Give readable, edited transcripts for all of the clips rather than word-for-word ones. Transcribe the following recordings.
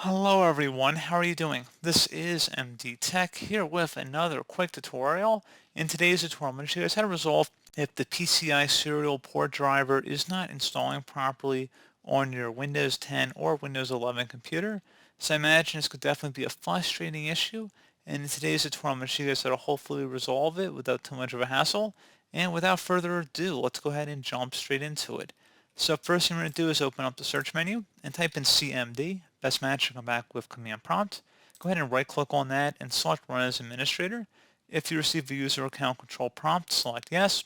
Hello everyone, how are you doing? This is MD Tech here with another quick tutorial. In today's tutorial, I'm going to show you guys how to resolve if the PCI Serial Port Driver is not installing properly on your Windows 10 or Windows 11 computer. So I imagine this could definitely be a frustrating issue, and in today's tutorial, I'm going to show you guys how to hopefully resolve it without too much of a hassle. And without further ado, let's go ahead and jump straight into it. So first thing we're going to do is open up the search menu and type in CMD. Best match will come back with command prompt. Go ahead and right click on that and select run as administrator. If you receive a user account control prompt, select yes.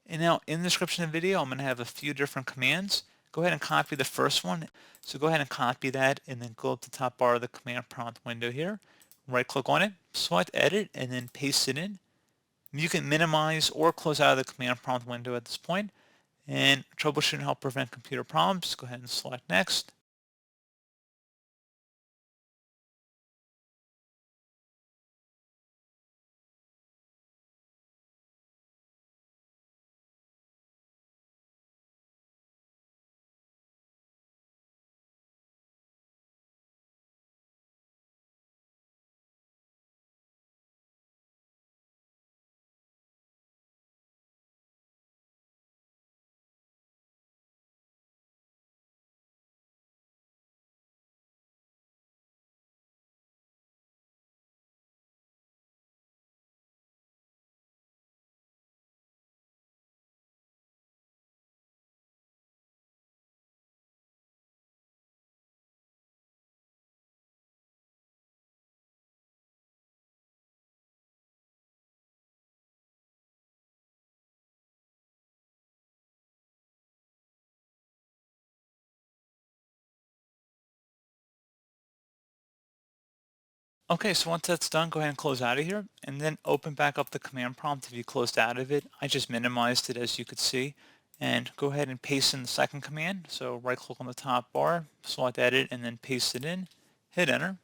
And now in the description of the video, I'm going to have a few different commands. Go ahead and copy the first one. So go ahead and copy that and then go up to the top bar of the command prompt window here. Right click on it, select edit, and then paste it in. You can minimize or close out of the command prompt window at this point. And troubleshoot and help prevent computer problems. Go ahead and select next. Okay, so once that's done, go ahead and close out of here and then open back up the command prompt if you closed out of it. I just minimized it as you could see, and go ahead and paste in the second command. So right click on the top bar, select edit, and then paste it in, hit enter.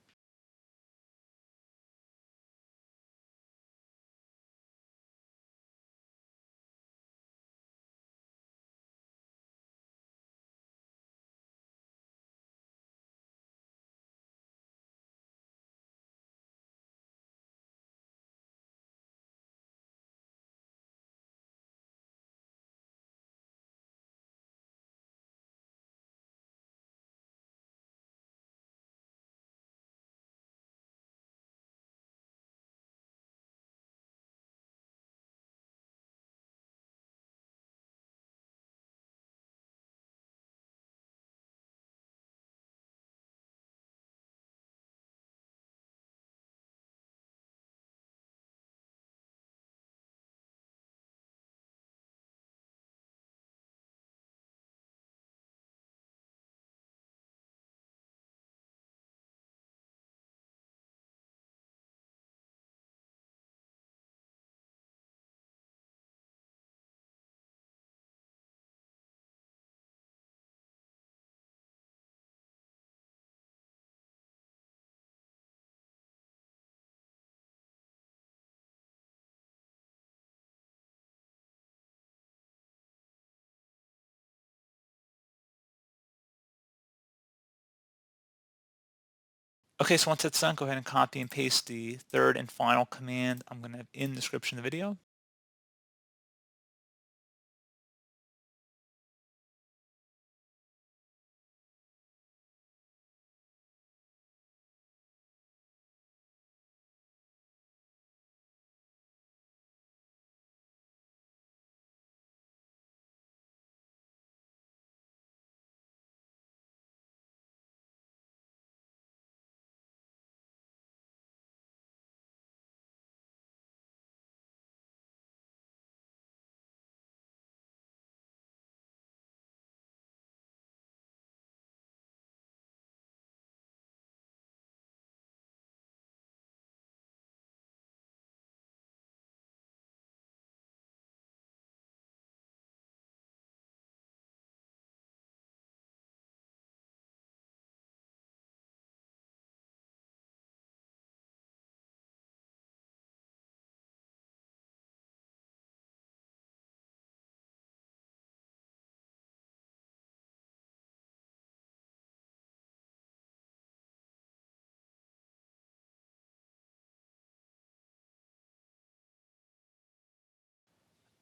Okay, so once that's done, go ahead and copy and paste the third and final command I'm going to have in the description of the video.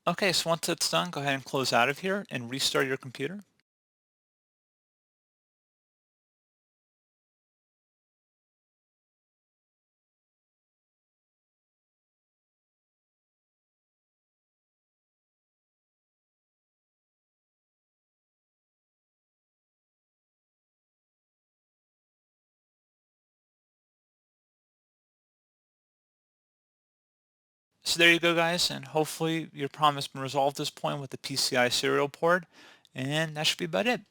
Okay, so once it's done, go ahead and close out of here and restart your computer. So there you go, guys, and hopefully your problem has been resolved at this point with the PCI serial port, and that should be about it.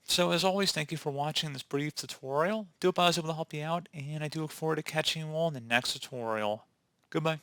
So as always, thank you for watching this brief tutorial. Do hope I was able to help you out, and I do look forward to catching you all in the next tutorial. Goodbye.